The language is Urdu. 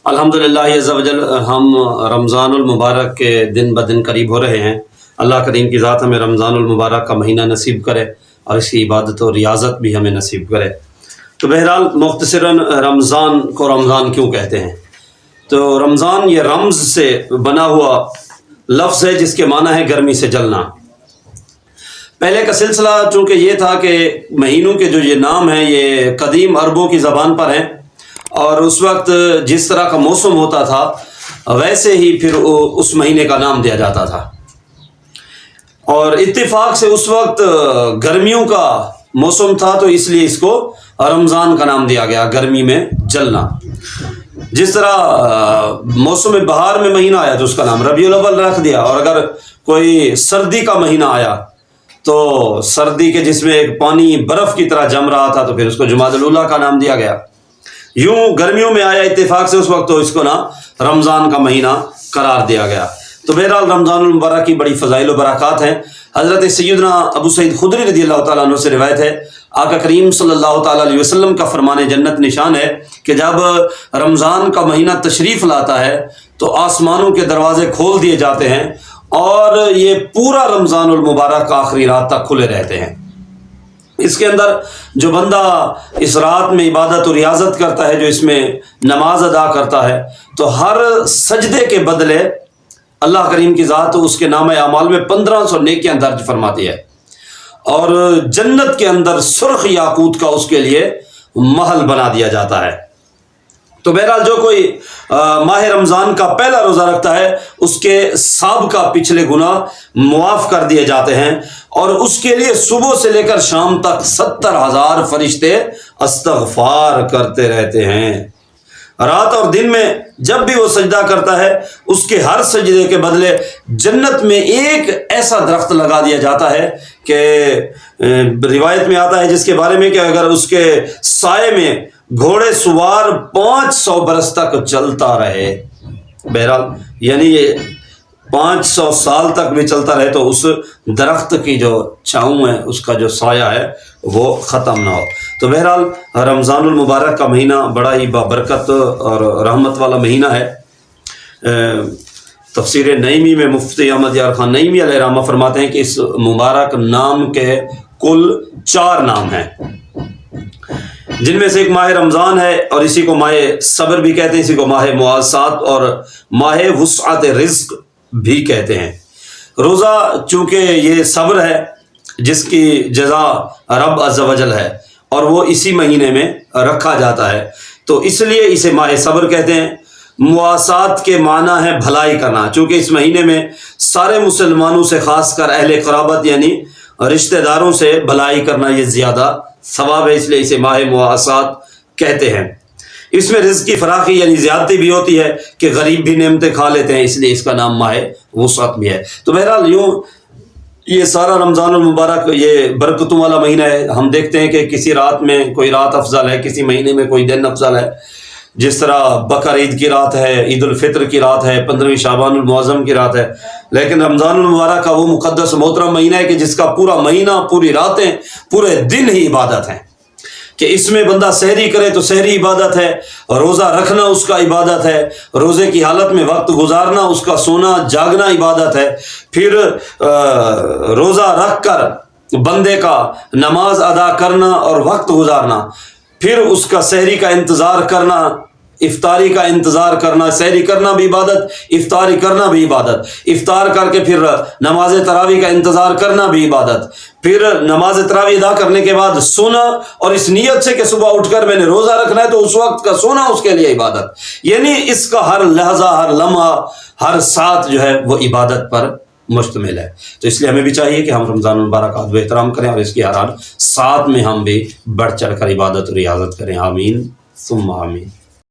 الحمدللہ عز و جل ہم رمضان المبارک کے دن بدن قریب ہو رہے ہیں۔ اللہ کریم کی ذات ہمیں رمضان المبارک کا مہینہ نصیب کرے اور اس کی عبادت و ریاضت بھی ہمیں نصیب کرے۔ تو بہرحال مختصراً رمضان کو رمضان کیوں کہتے ہیں؟ تو رمضان یہ رمز سے بنا ہوا لفظ ہے جس کے معنی ہے گرمی سے جلنا۔ پہلے کا سلسلہ چونکہ یہ تھا کہ مہینوں کے جو یہ نام ہیں یہ قدیم عربوں کی زبان پر ہیں، اور اس وقت جس طرح کا موسم ہوتا تھا ویسے ہی پھر اس مہینے کا نام دیا جاتا تھا، اور اتفاق سے اس وقت گرمیوں کا موسم تھا تو اس لیے اس کو رمضان کا نام دیا گیا، گرمی میں جلنا۔ جس طرح موسم بہار میں مہینہ آیا تو اس کا نام ربیع الاول رکھ دیا، اور اگر کوئی سردی کا مہینہ آیا تو سردی کے جس میں ایک پانی برف کی طرح جم رہا تھا تو پھر اس کو جمادی الاولیٰ کا نام دیا گیا۔ یوں گرمیوں میں آیا اتفاق سے اس وقت تو اس کو رمضان کا مہینہ قرار دیا گیا۔ تو بہرحال رمضان المبارک کی بڑی فضائل و برکات ہیں۔ حضرت سیدنا ابو سعید خدری رضی اللہ تعالیٰ عنہ سے روایت ہے، آقا کریم صلی اللہ تعالیٰ علیہ وسلم کا فرمان جنت نشان ہے کہ جب رمضان کا مہینہ تشریف لاتا ہے تو آسمانوں کے دروازے کھول دیے جاتے ہیں اور یہ پورا رمضان المبارک آخری رات تک کھلے رہتے ہیں۔ اس کے اندر جو بندہ اس رات میں عبادت و ریاضت کرتا ہے، جو اس میں نماز ادا کرتا ہے، تو ہر سجدے کے بدلے اللہ کریم کی ذات اس کے نامہ اعمال میں 1500 نیکیاں درج فرماتی ہے، اور جنت کے اندر سرخ یاقوت کا اس کے لیے محل بنا دیا جاتا ہے۔ تو بہرحال جو کوئی ماہ رمضان کا پہلا روزہ رکھتا ہے اس کے سابقہ پچھلے گناہ معاف کر دیے جاتے ہیں، اور اس کے لیے صبح سے لے کر شام تک 70,000 فرشتے استغفار کرتے رہتے ہیں۔ رات اور دن میں جب بھی وہ سجدہ کرتا ہے اس کے ہر سجدے کے بدلے جنت میں ایک ایسا درخت لگا دیا جاتا ہے کہ روایت میں آتا ہے جس کے بارے میں کہ اگر اس کے سائے میں گھوڑے سوار 500 برس تک چلتا رہے، بہرحال یعنی یہ 500 سال تک بھی چلتا رہے تو اس درخت کی جو چھاؤں ہے، اس کا جو سایہ ہے وہ ختم نہ ہو۔ تو بہرحال رمضان المبارک کا مہینہ بڑا ہی بابرکت اور رحمت والا مہینہ ہے۔ تفسیر نعیمی میں مفتی احمد یار خان نعیمی علیہ رحمہ فرماتے ہیں کہ اس مبارک نام کے کل 4 نام ہیں، جن میں سے ایک ماہ رمضان ہے، اور اسی کو ماہ صبر بھی کہتے ہیں، اسی کو ماہ مواسات اور ماہ وسعت رزق بھی کہتے ہیں۔ روزہ چونکہ یہ صبر ہے جس کی جزا رب عز و جل ہے، اور وہ اسی مہینے میں رکھا جاتا ہے، تو اس لیے اسے ماہ صبر کہتے ہیں۔ مواسات کے معنی ہے بھلائی کرنا، چونکہ اس مہینے میں سارے مسلمانوں سے خاص کر اہل قرابت یعنی رشتہ داروں سے بھلائی کرنا یہ زیادہ ثواب ہے، اس لیے اسے ماہ مواسات کہتے ہیں۔ اس میں رزق کی فراخی یعنی زیادتی بھی ہوتی ہے کہ غریب بھی نعمتیں کھا لیتے ہیں، اس لیے اس کا نام ماہ وسعت بھی ہے۔ تو بہرحال یوں یہ سارا رمضان المبارک یہ برکتوں والا مہینہ ہے۔ ہم دیکھتے ہیں کہ کسی رات میں کوئی رات افضل ہے، کسی مہینے میں کوئی دن افضل ہے، جس طرح بقر عید کی رات ہے، عید الفطر کی رات ہے، 15ویں شعبان المعظم کی رات ہے، لیکن رمضان المبارک کا وہ مقدس محترم مہینہ ہے کہ جس کا پورا مہینہ، پوری راتیں، پورے دن ہی عبادت ہیں، کہ اس میں بندہ سحری کرے تو سحری عبادت ہے، روزہ رکھنا اس کا عبادت ہے، روزے کی حالت میں وقت گزارنا، اس کا سونا جاگنا عبادت ہے، پھر روزہ رکھ کر بندے کا نماز ادا کرنا اور وقت گزارنا، پھر اس کا سحری کا انتظار کرنا، افطاری کا انتظار کرنا، سحری کرنا بھی عبادت، افطاری کرنا بھی عبادت، افطار کر کے پھر نماز تراویح کا انتظار کرنا بھی عبادت، پھر نماز تراویح ادا کرنے کے بعد سونا، اور اس نیت سے کہ صبح اٹھ کر میں نے روزہ رکھنا ہے تو اس وقت کا سونا اس کے لیے عبادت، یعنی اس کا ہر لحظہ، ہر لمحہ، ہر ساتھ جو ہے وہ عبادت پر مشتمل ہے۔ تو اس لیے ہمیں بھی چاہیے کہ ہم رمضان المبارک کا ادب و احترام کریں، اور اس کی ہر ساتھ میں ہم بھی بڑھ چڑھ کر عبادت و ریاضت کریں۔ آمین ثم آمین۔